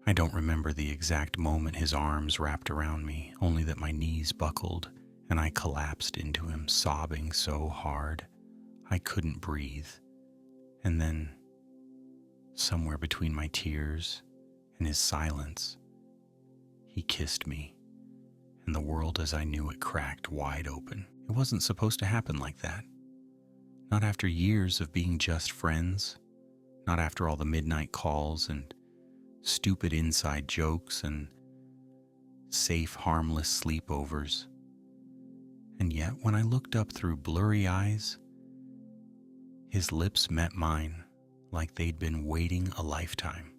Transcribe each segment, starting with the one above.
I don't remember the exact moment his arms wrapped around me, only that my knees buckled and I collapsed into him, sobbing so hard I couldn't breathe. And then, somewhere between my tears and his silence, he kissed me, and the world as I knew it cracked wide open. It wasn't supposed to happen like that. Not after years of being just friends, not after all the midnight calls and stupid inside jokes and safe, harmless sleepovers. And yet, when I looked up through blurry eyes, his lips met mine like they'd been waiting a lifetime.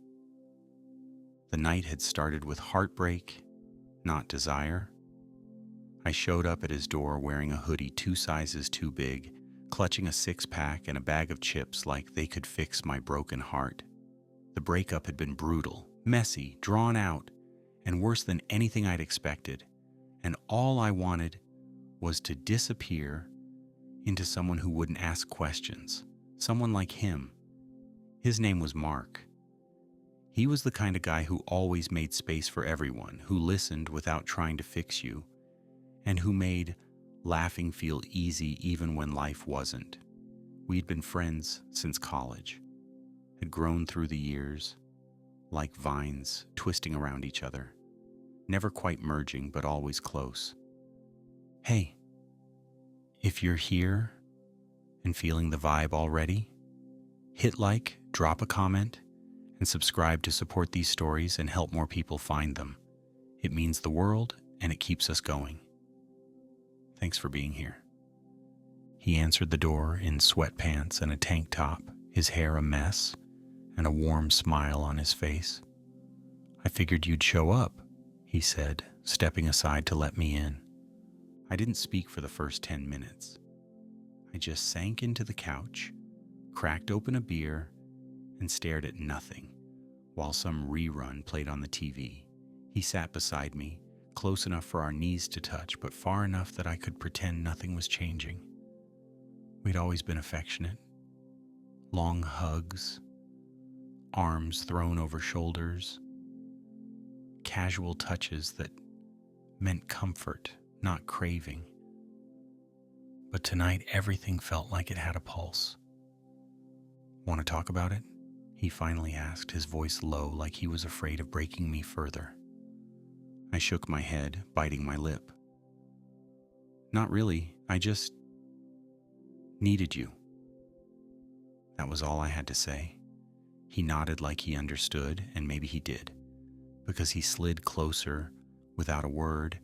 The night had started with heartbreak, not desire. I showed up at his door wearing a hoodie 2 sizes too big, clutching a 6-pack and a bag of chips like they could fix my broken heart. The breakup had been brutal, messy, drawn out, and worse than anything I'd expected. And all I wanted was to disappear into someone who wouldn't ask questions. Someone like him. His name was Mark. He was the kind of guy who always made space for everyone, who listened without trying to fix you, and who made laughing feel easy even when life wasn't. We'd been friends since college, had grown through the years, like vines twisting around each other, never quite merging but always close. Hey, if you're here and feeling the vibe already, hit like, drop a comment, and subscribe to support these stories and help more people find them. It means the world and it keeps us going. Thanks for being here. He answered the door in sweatpants and a tank top, his hair a mess, and a warm smile on his face. I figured you'd show up, he said, stepping aside to let me in. I didn't speak for the first 10 minutes. I just sank into the couch, cracked open a beer, and stared at nothing while some rerun played on the TV. He sat beside me, close enough for our knees to touch, but far enough that I could pretend nothing was changing. We'd always been affectionate. Long hugs, arms thrown over shoulders, casual touches that meant comfort, not craving. But tonight, everything felt like it had a pulse. Want to talk about it? He finally asked, his voice low, like he was afraid of breaking me further. I shook my head, biting my lip. Not really, I just needed you. That was all I had to say. He nodded like he understood, and maybe he did, because he slid closer without a word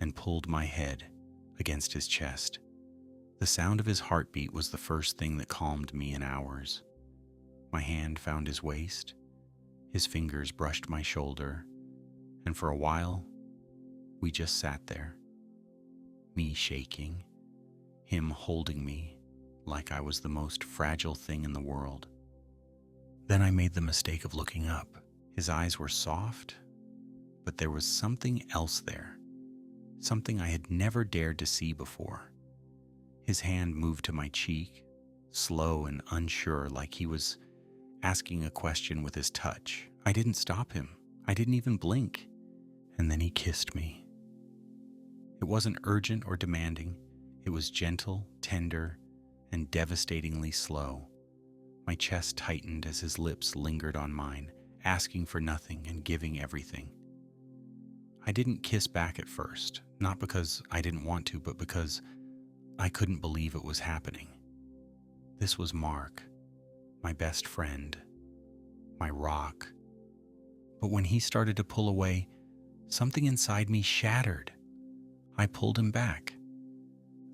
and pulled my head against his chest. The sound of his heartbeat was the first thing that calmed me in hours. My hand found his waist, his fingers brushed my shoulder, and for a while, we just sat there. Me shaking, him holding me like I was the most fragile thing in the world. Then I made the mistake of looking up. His eyes were soft, but there was something else there, something I had never dared to see before. His hand moved to my cheek, slow and unsure, like he was asking a question with his touch. I didn't stop him. I didn't even blink. And then he kissed me. It wasn't urgent or demanding. It was gentle, tender, and devastatingly slow. My chest tightened as his lips lingered on mine, asking for nothing and giving everything. I didn't kiss back at first, not because I didn't want to, but because I couldn't believe it was happening. This was Mark, my best friend, my rock. But when he started to pull away, something inside me shattered. I pulled him back.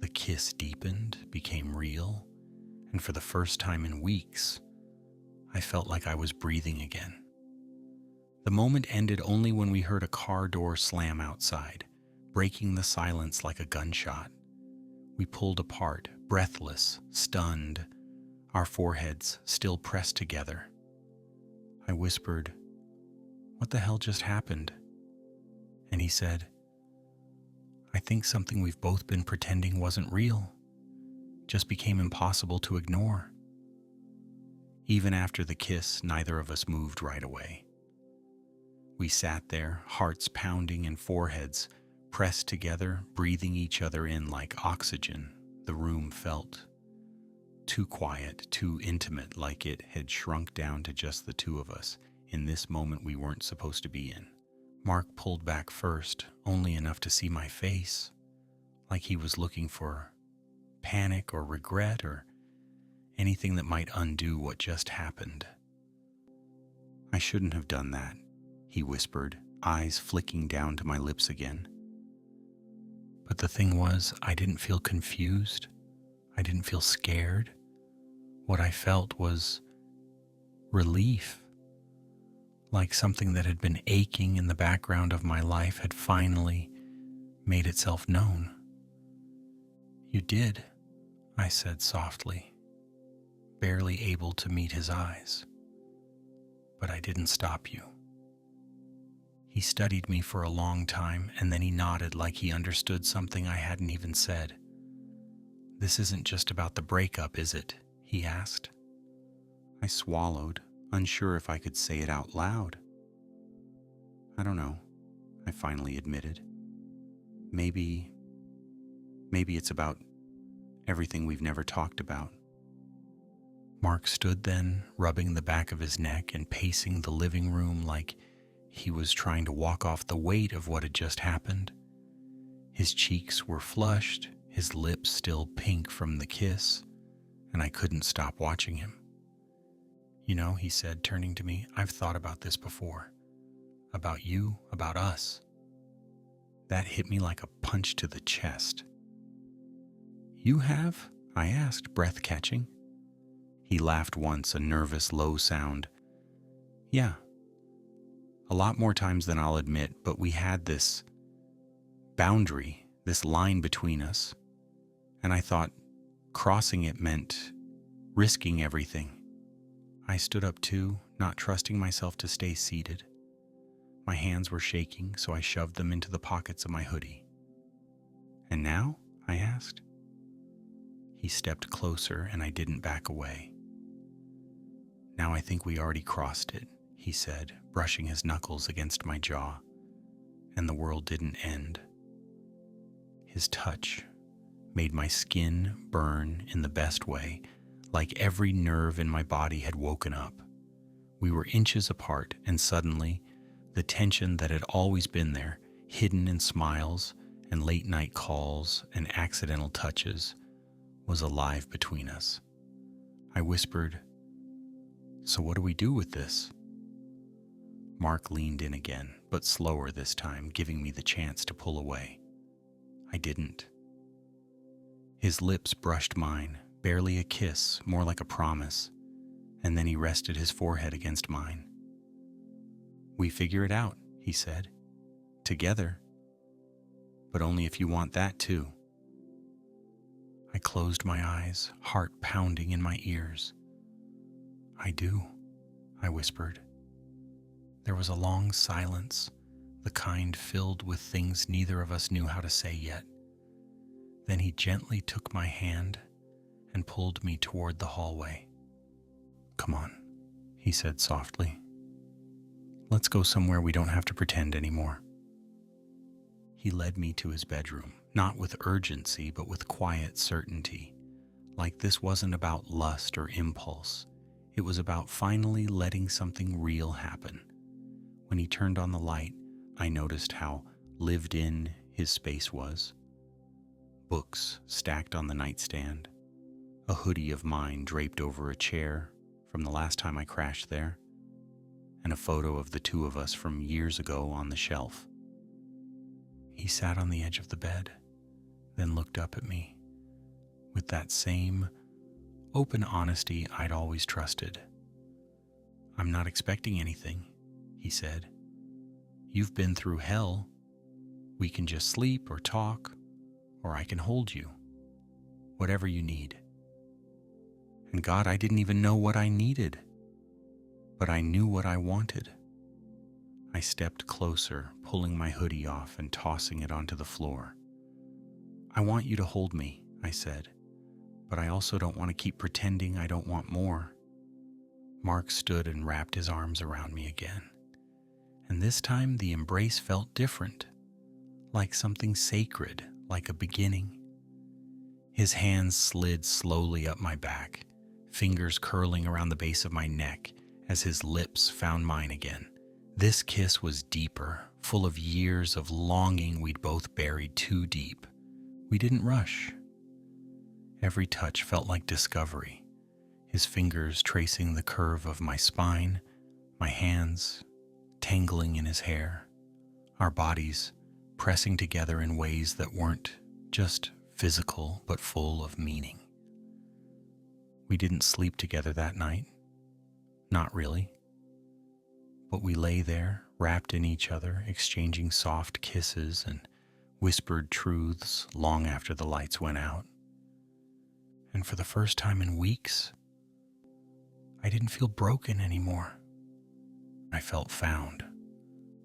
The kiss deepened, became real, and for the first time in weeks, I felt like I was breathing again. The moment ended only when we heard a car door slam outside, breaking the silence like a gunshot. We pulled apart, breathless, stunned, our foreheads still pressed together. I whispered, "What the hell just happened?" And he said, "I think something we've both been pretending wasn't real, just became impossible to ignore." Even after the kiss, neither of us moved right away. We sat there, hearts pounding and foreheads pressed together, breathing each other in like oxygen. The room felt too quiet, too intimate, like it had shrunk down to just the two of us in this moment we weren't supposed to be in. Mark pulled back first, only enough to see my face, like he was looking for panic or regret or anything that might undo what just happened. "I shouldn't have done that," he whispered, eyes flicking down to my lips again. But the thing was, I didn't feel confused. I didn't feel scared. What I felt was relief, like something that had been aching in the background of my life had finally made itself known. "You did," I said softly, barely able to meet his eyes. "But I didn't stop you." He studied me for a long time, and then he nodded like he understood something I hadn't even said. "This isn't just about the breakup, is it?" he asked. I swallowed, unsure if I could say it out loud. "I don't know," I finally admitted. Maybe it's about everything we've never talked about." Mark stood then, rubbing the back of his neck and pacing the living room like he was trying to walk off the weight of what had just happened. His cheeks were flushed, his lips still pink from the kiss, and I couldn't stop watching him. "You know," he said, turning to me, "I've thought about this before. About you, about us." That hit me like a punch to the chest. "You have?" I asked, breath catching. He laughed once, a nervous, low sound. "Yeah. A lot more times than I'll admit, but we had this boundary, this line between us, and I thought crossing it meant risking everything." I stood up too, not trusting myself to stay seated. My hands were shaking, so I shoved them into the pockets of my hoodie. "And now?" I asked. He stepped closer, and I didn't back away. "Now I think we already crossed it," he said, brushing his knuckles against my jaw, "and the world didn't end." His touch made my skin burn in the best way, like every nerve in my body had woken up. We were inches apart, and suddenly, the tension that had always been there, hidden in smiles and late-night calls and accidental touches, was alive between us. I whispered, "So what do we do with this?" Mark leaned in again, but slower this time, giving me the chance to pull away. I didn't. His lips brushed mine, barely a kiss, more like a promise, and then he rested his forehead against mine. "We figure it out," he said. "Together. But only if you want that too." I closed my eyes, heart pounding in my ears. "I do," I whispered. There was a long silence, the kind filled with things neither of us knew how to say yet. Then he gently took my hand and pulled me toward the hallway. "Come on," he said softly. "Let's go somewhere we don't have to pretend anymore." He led me to his bedroom, not with urgency, but with quiet certainty, like this wasn't about lust or impulse. It was about finally letting something real happen. When he turned on the light, I noticed how lived in his space was. Books stacked on the nightstand, a hoodie of mine draped over a chair from the last time I crashed there, and a photo of the two of us from years ago on the shelf. He sat on the edge of the bed, then looked up at me with that same open honesty I'd always trusted. "I'm not expecting anything," he said. "You've been through hell. We can just sleep or talk, or I can hold you. Whatever you need." And God, I didn't even know what I needed, but I knew what I wanted. I stepped closer, pulling my hoodie off and tossing it onto the floor. "I want you to hold me," I said, "but I also don't want to keep pretending I don't want more." Mark stood and wrapped his arms around me again, And this time the embrace felt different, like something sacred, like a beginning. His hands slid slowly up my back, fingers curling around the base of my neck as his lips found mine again. This kiss was deeper, full of years of longing we'd both buried too deep. We didn't rush. Every touch felt like discovery, his fingers tracing the curve of my spine, my hands tangling in his hair, our bodies pressing together in ways that weren't just physical but full of meaning. We didn't sleep together that night. Not really. But we lay there, wrapped in each other, exchanging soft kisses and whispered truths long after the lights went out. And for the first time in weeks, I didn't feel broken anymore. I felt found.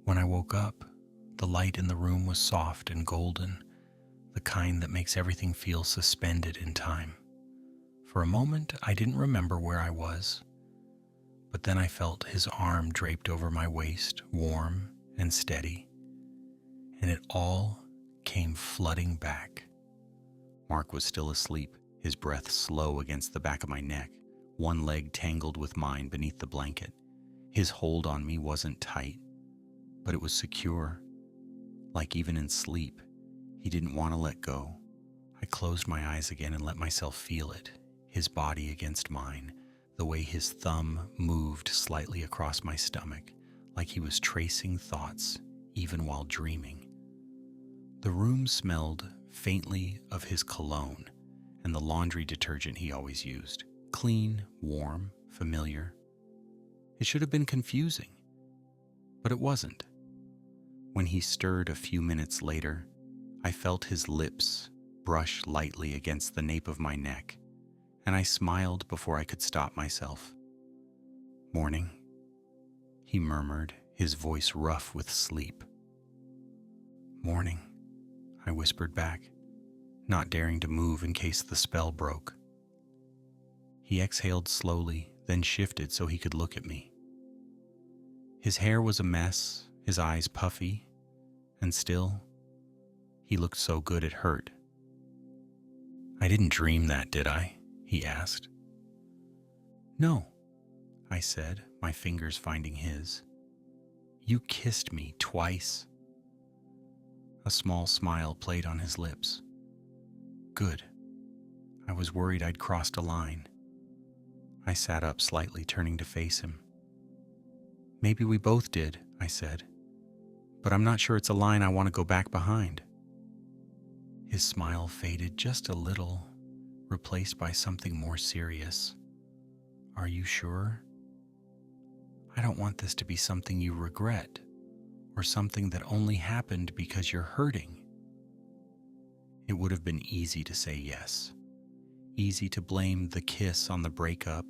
When I woke up, the light in the room was soft and golden, the kind that makes everything feel suspended in time. For a moment, I didn't remember where I was, but then I felt his arm draped over my waist, warm and steady, and it all came flooding back. Mark was still asleep, his breath slow against the back of my neck, one leg tangled with mine beneath the blanket. His hold on me wasn't tight, but it was secure. Like even in sleep, he didn't want to let go. I closed my eyes again and let myself feel it, his body against mine, the way his thumb moved slightly across my stomach, like he was tracing thoughts even while dreaming. The room smelled faintly of his cologne and the laundry detergent he always used. Clean, warm, familiar. It should have been confusing, but it wasn't. When he stirred a few minutes later, I felt his lips brush lightly against the nape of my neck, and I smiled before I could stop myself. "Morning," he murmured, his voice rough with sleep. "Morning," I whispered back, not daring to move in case the spell broke. He exhaled slowly, then shifted so he could look at me. His hair was a mess, his eyes puffy, and still, he looked so good it hurt. "I didn't dream that, did I?" he asked. "No," I said, my fingers finding his. "You kissed me twice." A small smile played on his lips. "Good. I was worried I'd crossed a line." I sat up slightly, turning to face him. "Maybe we both did," I said, "but I'm not sure it's a line I want to go back behind." His smile faded just a little, replaced by something more serious. "Are you sure? I don't want this to be something you regret, or something that only happened because you're hurting." It would have been easy to say yes. Easy to blame the kiss on the breakup,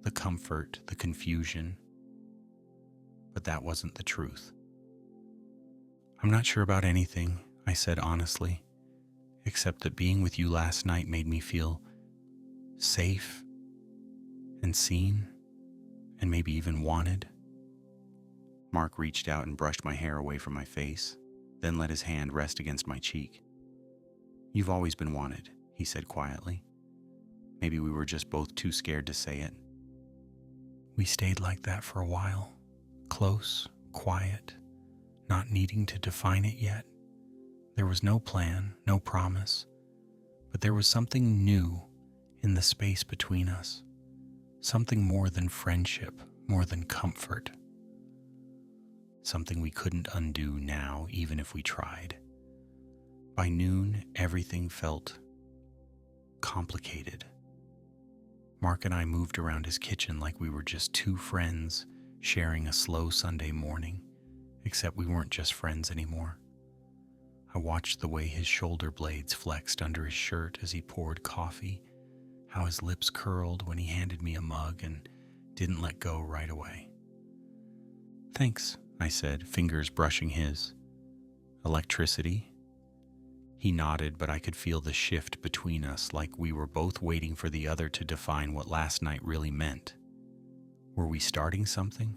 the comfort, the confusion. But that wasn't the truth. "I'm not sure about anything," I said honestly, "except that being with you last night made me feel safe and seen and maybe even wanted." Mark reached out and brushed my hair away from my face, then let his hand rest against my cheek. "You've always been wanted," he said quietly. Maybe we were just both too scared to say it. We stayed like that for a while, close, quiet, not needing to define it yet. There was no plan, no promise, but there was something new in the space between us, something more than friendship, more than comfort, something we couldn't undo now, even if we tried. By noon, everything felt complicated. Mark and I moved around his kitchen like we were just two friends sharing a slow Sunday morning, except we weren't just friends anymore. I watched the way his shoulder blades flexed under his shirt as he poured coffee, how his lips curled when he handed me a mug and didn't let go right away. "Thanks," I said, fingers brushing his. "Electricity?" He nodded, but I could feel the shift between us, like we were both waiting for the other to define what last night really meant. Were we starting something?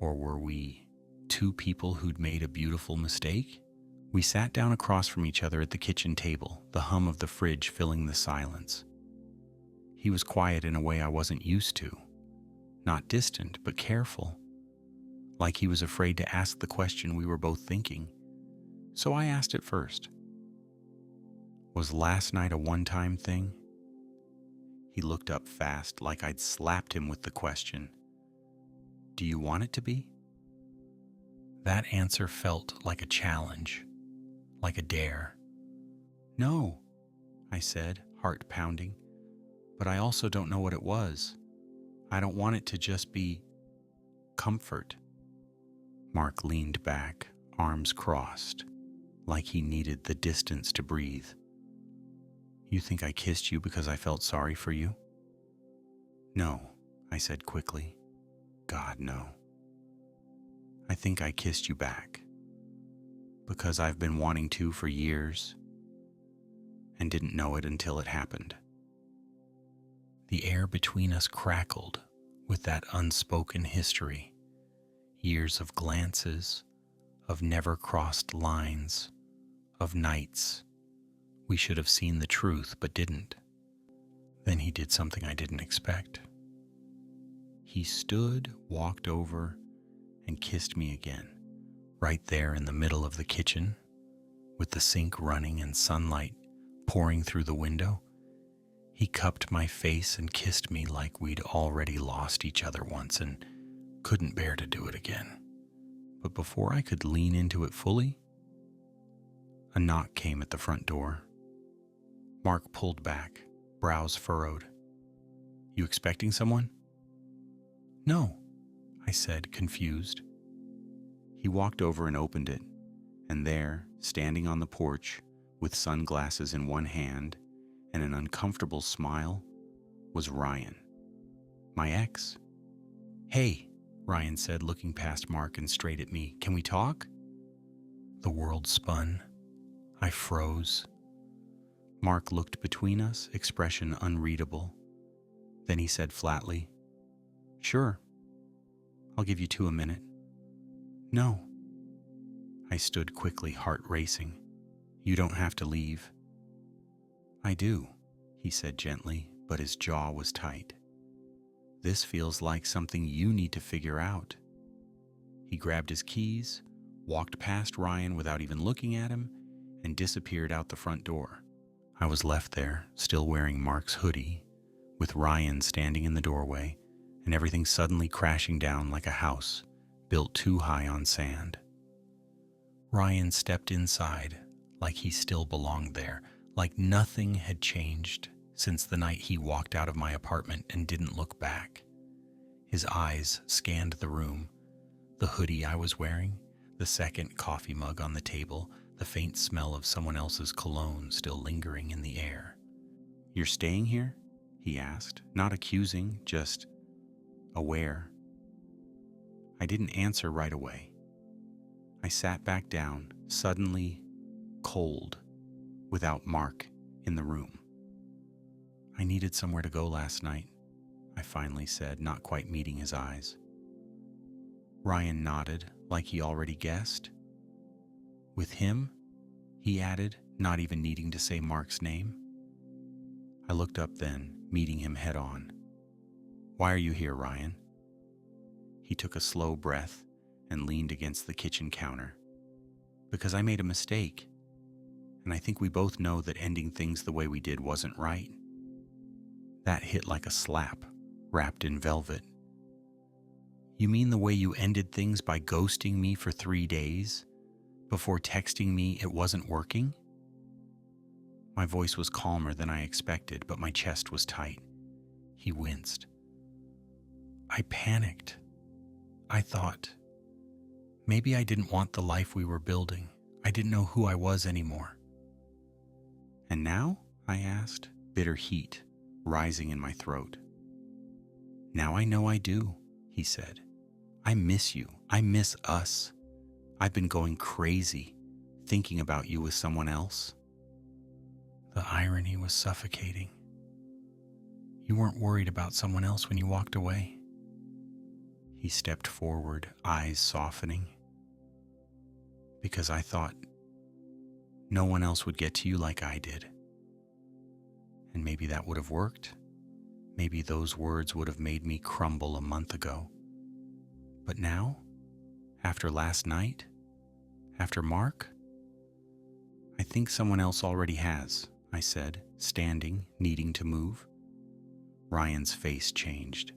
Or were we two people who'd made a beautiful mistake? We sat down across from each other at the kitchen table, the hum of the fridge filling the silence. He was quiet in a way I wasn't used to. Not distant, but careful. Like he was afraid to ask the question we were both thinking. So I asked it first. Was last night a one-time thing? He looked up fast, like I'd slapped him with the question. Do you want it to be? That answer felt like a challenge, like a dare. No, I said, heart pounding, but I also don't know what it was. I don't want it to just be comfort. Mark leaned back, arms crossed, like he needed the distance to breathe. You think I kissed you because I felt sorry for you? No, I said quickly. God, no. I think I kissed you back because I've been wanting to for years and didn't know it until it happened. The air between us crackled with that unspoken history, years of glances, of never crossed lines, of nights we should have seen the truth but didn't. Then he did something I didn't expect. He stood, walked over, and kissed me again, right there in the middle of the kitchen, with the sink running and sunlight pouring through the window. He cupped my face and kissed me like we'd already lost each other once and couldn't bear to do it again. But before I could lean into it fully, a knock came at the front door. Mark pulled back, brows furrowed. You expecting someone? No, I said, confused. He walked over and opened it, and there, standing on the porch, with sunglasses in one hand and an uncomfortable smile, was Ryan, my ex. Hey, Ryan said, looking past Mark and straight at me. Can we talk? The world spun. I froze. Mark looked between us, expression unreadable. Then he said flatly, Sure. I'll give you two a minute. No. I stood quickly, heart racing. You don't have to leave. I do, he said gently, but his jaw was tight. This feels like something you need to figure out. He grabbed his keys, walked past Ryan without even looking at him, and disappeared out the front door. I was left there, still wearing Mark's hoodie, with Ryan standing in the doorway, and everything suddenly crashing down like a house built too high on sand. Ryan stepped inside like he still belonged there, like nothing had changed since the night he walked out of my apartment and didn't look back. His eyes scanned the room, the hoodie I was wearing, the second coffee mug on the table, the faint smell of someone else's cologne still lingering in the air. You're staying here? He asked, not accusing, just aware. I didn't answer right away. I sat back down, suddenly cold, without Mark in the room. I needed somewhere to go last night, I finally said, not quite meeting his eyes. Ryan nodded, like he already guessed. With him, he added, not even needing to say Mark's name. I looked up then, meeting him head on. Why are you here, Ryan? He took a slow breath and leaned against the kitchen counter. Because I made a mistake, and I think we both know that ending things the way we did wasn't right. That hit like a slap, wrapped in velvet. You mean the way you ended things by ghosting me for 3 days, before texting me it wasn't working? My voice was calmer than I expected, but my chest was tight. He winced. I panicked. I thought, maybe I didn't want the life we were building. I didn't know who I was anymore. And now? I asked, bitter heat rising in my throat. Now I know I do, he said. I miss you. I miss us. I've been going crazy, thinking about you with someone else. The irony was suffocating. You weren't worried about someone else when you walked away. He stepped forward, eyes softening. because I thought no one else would get to you like I did. And maybe that would have worked. Maybe those words would have made me crumble a month ago. But now, after last night, after Mark, I think someone else already has, I said, standing, needing to move. Ryan's face changed.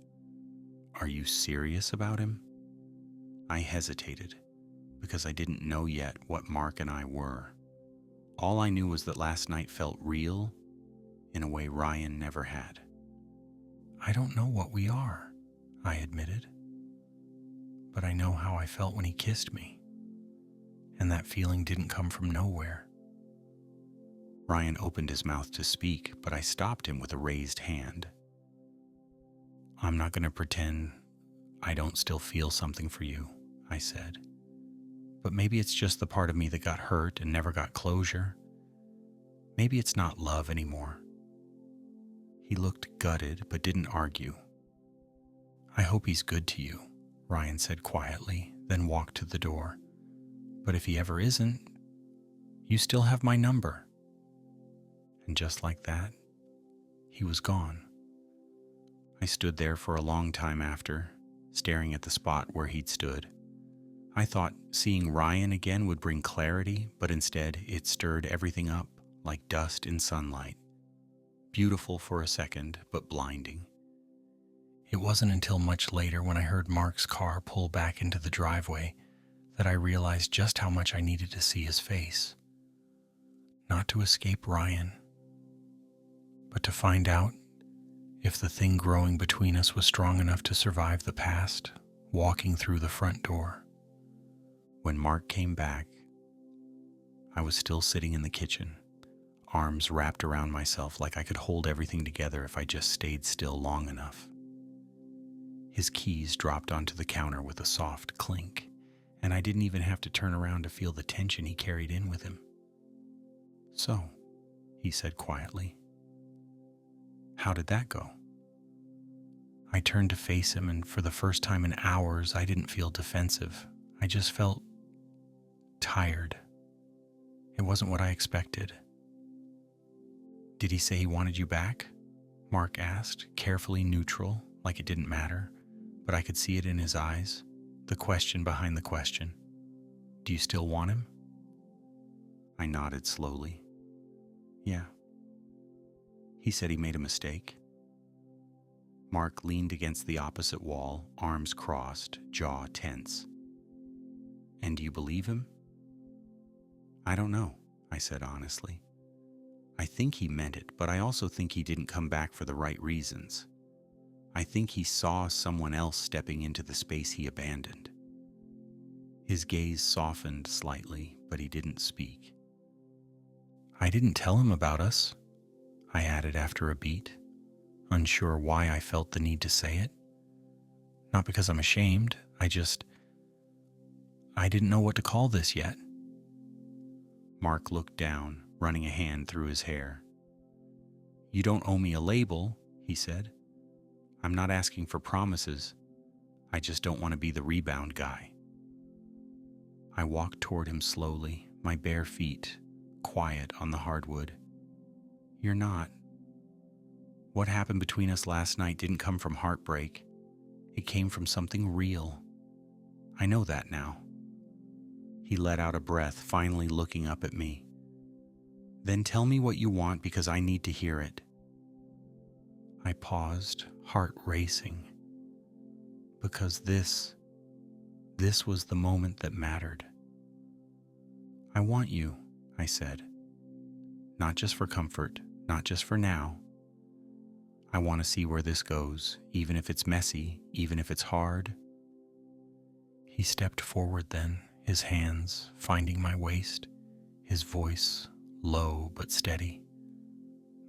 Are you serious about him? I hesitated, because I didn't know yet what Mark and I were. All I knew was that last night felt real in a way Ryan never had. I don't know what we are, I admitted. But I know how I felt when he kissed me. And that feeling didn't come from nowhere. Ryan opened his mouth to speak, but I stopped him with a raised hand. I'm not going to pretend I don't still feel something for you, I said. But maybe it's just the part of me that got hurt and never got closure. Maybe it's not love anymore. He looked gutted, but didn't argue. I hope he's good to you, Ryan said quietly, then walked to the door. But if he ever isn't, you still have my number. And just like that, he was gone. I stood there for a long time after, staring at the spot where he'd stood. I thought seeing Ryan again would bring clarity, but instead it stirred everything up like dust in sunlight. Beautiful for a second, but blinding. It wasn't until much later when I heard Mark's car pull back into the driveway that I realized just how much I needed to see his face. Not to escape Ryan, but to find out if the thing growing between us was strong enough to survive the past, walking through the front door. When Mark came back, I was still sitting in the kitchen, arms wrapped around myself like I could hold everything together if I just stayed still long enough. His keys dropped onto the counter with a soft clink, and I didn't even have to turn around to feel the tension he carried in with him. So, he said quietly, how did that go? I turned to face him, and for the first time in hours, I didn't feel defensive. I just felt tired. It wasn't what I expected. Did he say he wanted you back? Mark asked, carefully neutral, like it didn't matter, but I could see it in his eyes, the question behind the question. Do you still want him? I nodded slowly. Yeah. He said he made a mistake. Mark leaned against the opposite wall, arms crossed, jaw tense. And do you believe him? I don't know, I said honestly. I think he meant it, but I also think he didn't come back for the right reasons. I think he saw someone else stepping into the space he abandoned. His gaze softened slightly, but he didn't speak. I didn't tell him about us, I added after a beat, unsure why I felt the need to say it. Not because I'm ashamed, I didn't know what to call this yet. Mark looked down, running a hand through his hair. You don't owe me a label, he said. I'm not asking for promises. I just don't want to be the rebound guy. I walked toward him slowly, my bare feet quiet on the hardwood. You're not. What happened between us last night didn't come from heartbreak. It came from something real. I know that now. He let out a breath, finally looking up at me. Then tell me what you want because I need to hear it. I paused, heart racing. Because this was the moment that mattered. I want you, I said. Not just for comfort, not just for now. I want to see where this goes, even if it's messy, even if it's hard. He stepped forward then, his hands finding my waist, his voice low but steady.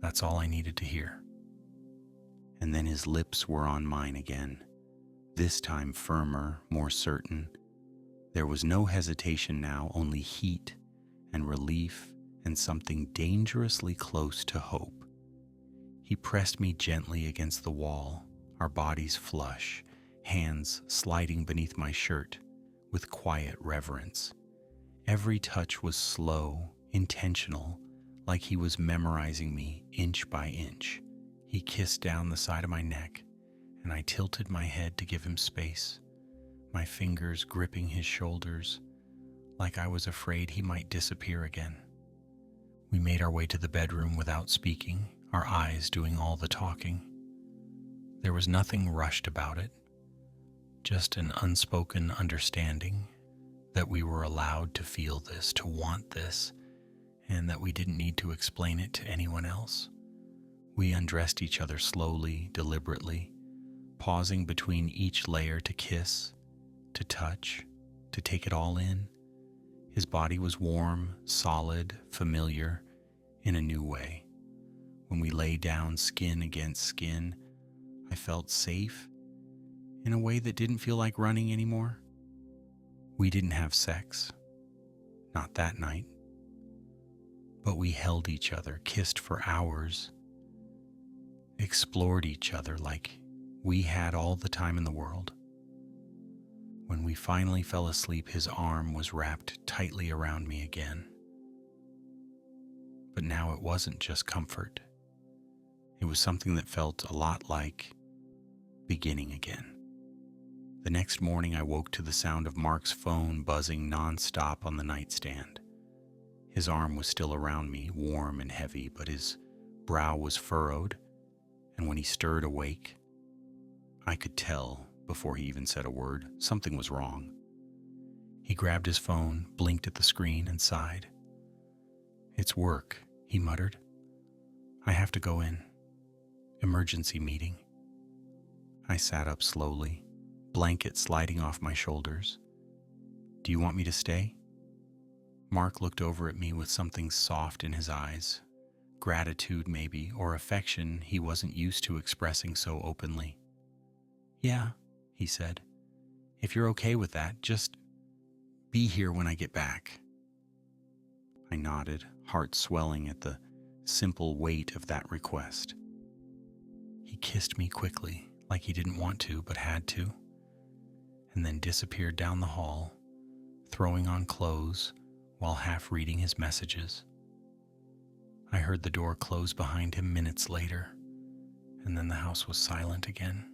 That's all I needed to hear. And then his lips were on mine again, this time firmer, more certain. There was no hesitation now, only heat and relief and something dangerously close to hope. He pressed me gently against the wall, our bodies flush, hands sliding beneath my shirt with quiet reverence. Every touch was slow, intentional, like he was memorizing me inch by inch. He kissed down the side of my neck, and I tilted my head to give him space, my fingers gripping his shoulders, like I was afraid he might disappear again. We made our way to the bedroom without speaking, our eyes doing all the talking. There was nothing rushed about it, just an unspoken understanding that we were allowed to feel this, to want this, and that we didn't need to explain it to anyone else. We undressed each other slowly, deliberately, pausing between each layer to kiss, to touch, to take it all in. His body was warm, solid, familiar, in a new way. When we lay down skin against skin, I felt safe in a way that didn't feel like running anymore. We didn't have sex, not that night, but we held each other, kissed for hours, explored each other like we had all the time in the world. When we finally fell asleep, his arm was wrapped tightly around me again. But now it wasn't just comfort. It was something that felt a lot like beginning again. The next morning, I woke to the sound of Mark's phone buzzing nonstop on the nightstand. His arm was still around me, warm and heavy, but his brow was furrowed, and when he stirred awake, I could tell, before he even said a word, something was wrong. He grabbed his phone, blinked at the screen, and sighed. "It's work," he muttered. "I have to go in. Emergency meeting." I sat up slowly, blanket sliding off my shoulders. "Do you want me to stay?" Mark looked over at me with something soft in his eyes, gratitude maybe, or affection he wasn't used to expressing so openly. "Yeah," he said. "If you're okay with that, just be here when I get back." I nodded, heart swelling at the simple weight of that request. He kissed me quickly, like he didn't want to but had to, and then disappeared down the hall, throwing on clothes while half reading his messages. I heard the door close behind him minutes later, and then the house was silent again.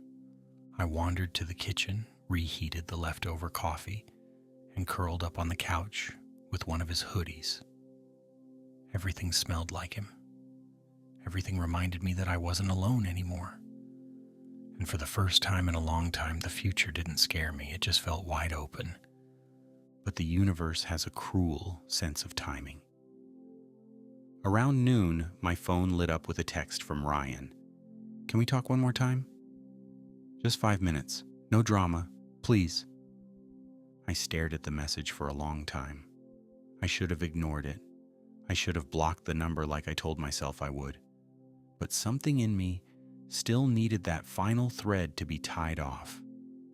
I wandered to the kitchen, reheated the leftover coffee, and curled up on the couch with one of his hoodies. Everything smelled like him. Everything reminded me that I wasn't alone anymore. And for the first time in a long time, the future didn't scare me. It just felt wide open. But the universe has a cruel sense of timing. Around noon, my phone lit up with a text from Ryan. "Can we talk one more time? Just 5 minutes. No drama. Please." I stared at the message for a long time. I should have ignored it. I should have blocked the number like I told myself I would. But something in me still needed that final thread to be tied off,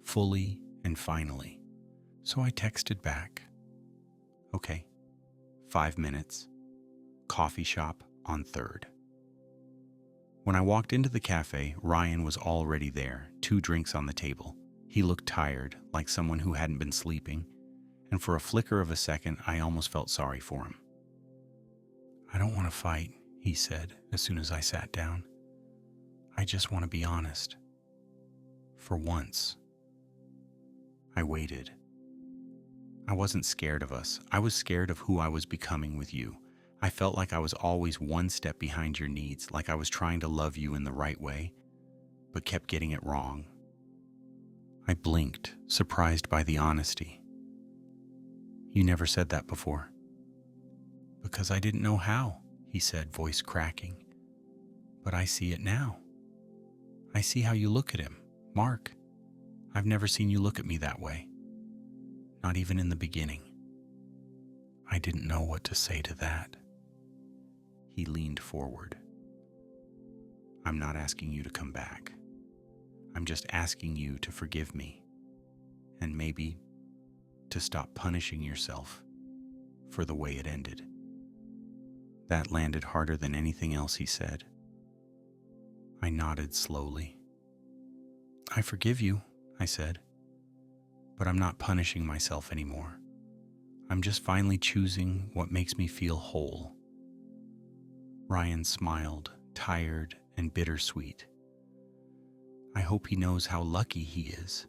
fully and finally. So I texted back. "Okay, 5 minutes. Coffee shop on 3rd. When I walked into the cafe, Ryan was already there, 2 drinks on the table. He looked tired, like someone who hadn't been sleeping, and for a flicker of a second, I almost felt sorry for him. "I don't want to fight," he said as soon as I sat down. "I just want to be honest. For once." I waited. I wasn't scared of us. I was scared of who I was becoming with you. I felt like I was always one step behind your needs, like I was trying to love you in the right way, but kept getting it wrong. I blinked, surprised by the honesty. "You never said that before." "Because I didn't know how," he said, voice cracking. "But I see it now. I see how you look at him. Mark, I've never seen you look at me that way. Not even in the beginning." I didn't know what to say to that. He leaned forward. "I'm not asking you to come back. I'm just asking you to forgive me, and maybe to stop punishing yourself for the way it ended." That landed harder than anything else he said. I nodded slowly. "I forgive you," I said, "but I'm not punishing myself anymore. I'm just finally choosing what makes me feel whole." Ryan smiled, tired and bittersweet. I hope he knows how lucky he is.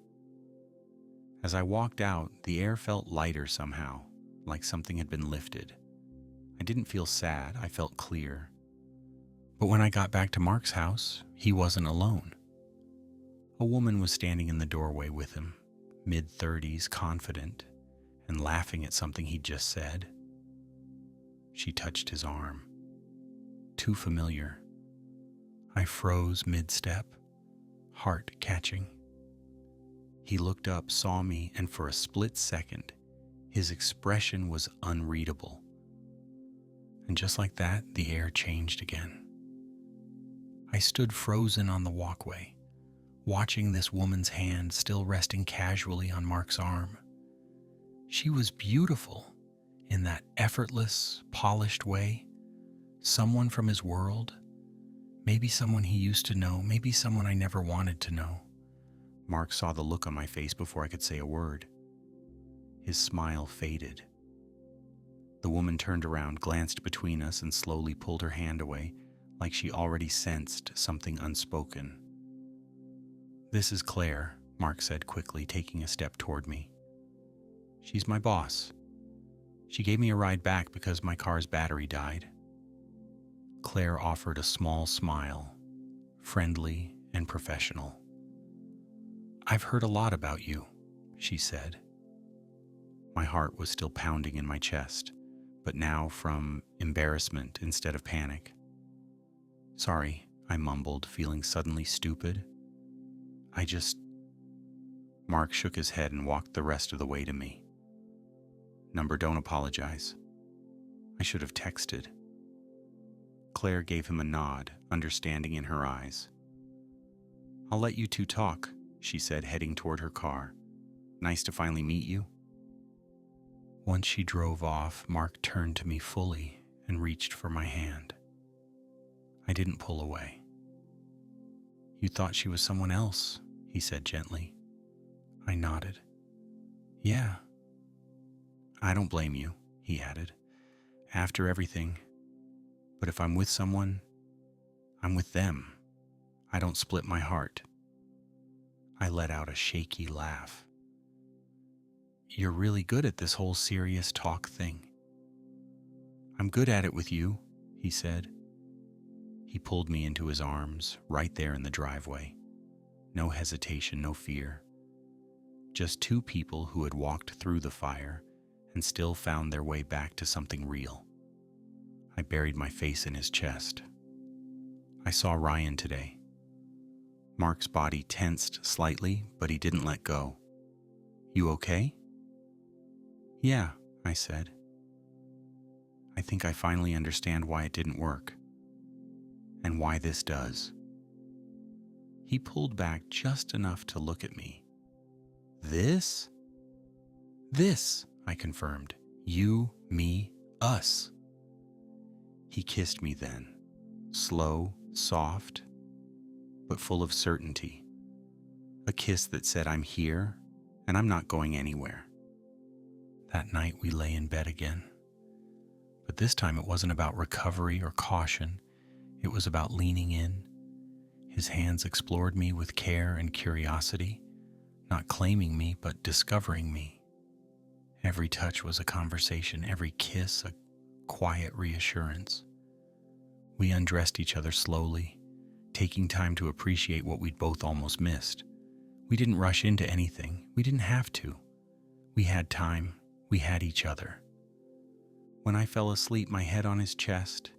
As I walked out, the air felt lighter somehow, like something had been lifted. I didn't feel sad, I felt clear. But when I got back to Mark's house, he wasn't alone. A woman was standing in the doorway with him, mid-30s, confident, and laughing at something he'd just said. She touched his arm. Too familiar. I froze mid-step, heart catching. He looked up, saw me, and for a split second, his expression was unreadable. And just like that, the air changed again. I stood frozen on the walkway, watching this woman's hand still resting casually on Mark's arm. She was beautiful in that effortless, polished way. Someone from his world, maybe someone he used to know, maybe someone I never wanted to know. Mark saw the look on my face before I could say a word. His smile faded. The woman turned around, glanced between us, and slowly pulled her hand away, like she already sensed something unspoken. "This is Claire," Mark said quickly, taking a step toward me. "She's my boss. She gave me a ride back because my car's battery died." Claire offered a small smile, friendly and professional. "I've heard a lot about you," she said. My heart was still pounding in my chest, but now from embarrassment instead of panic. "Sorry," I mumbled, feeling suddenly stupid. Mark shook his head and walked the rest of the way to me. "Number, don't apologize. I should have texted." Claire gave him a nod, understanding in her eyes. "I'll let you two talk," she said, heading toward her car. "Nice to finally meet you." Once she drove off, Mark turned to me fully and reached for my hand. I didn't pull away. "You thought she was someone else," he said gently. I nodded. "Yeah." "I don't blame you," he added. "After everything. But if I'm with someone, I'm with them. I don't split my heart." I let out a shaky laugh. "You're really good at this whole serious talk thing." "I'm good at it with you," he said. He pulled me into his arms, right there in the driveway. No hesitation, no fear. Just two people who had walked through the fire and still found their way back to something real. I buried my face in his chest. I saw Ryan today. Mark's body tensed slightly, but he didn't let go. "You okay?" "Yeah," I said. "I think I finally understand why it didn't work. And why this does." He pulled back just enough to look at me. "This?" "This," I confirmed. "You, me, us." He kissed me then, slow, soft, but full of certainty. A kiss that said, "I'm here, and I'm not going anywhere." That night we lay in bed again. But this time it wasn't about recovery or caution. It was about leaning in. His hands explored me with care and curiosity, not claiming me, but discovering me. Every touch was a conversation, every kiss a quiet reassurance. We undressed each other slowly, taking time to appreciate what we'd both almost missed. We didn't rush into anything. We didn't have to. We had time. We had each other. When I fell asleep, my head on his chest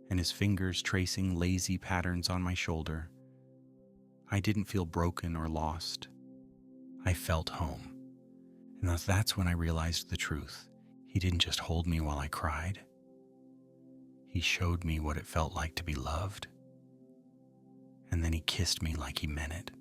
and his fingers tracing lazy patterns on my shoulder, I didn't feel broken or lost. I felt home. And that's when I realized the truth. He didn't just hold me while I cried. He showed me what it felt like to be loved. And then he kissed me like he meant it.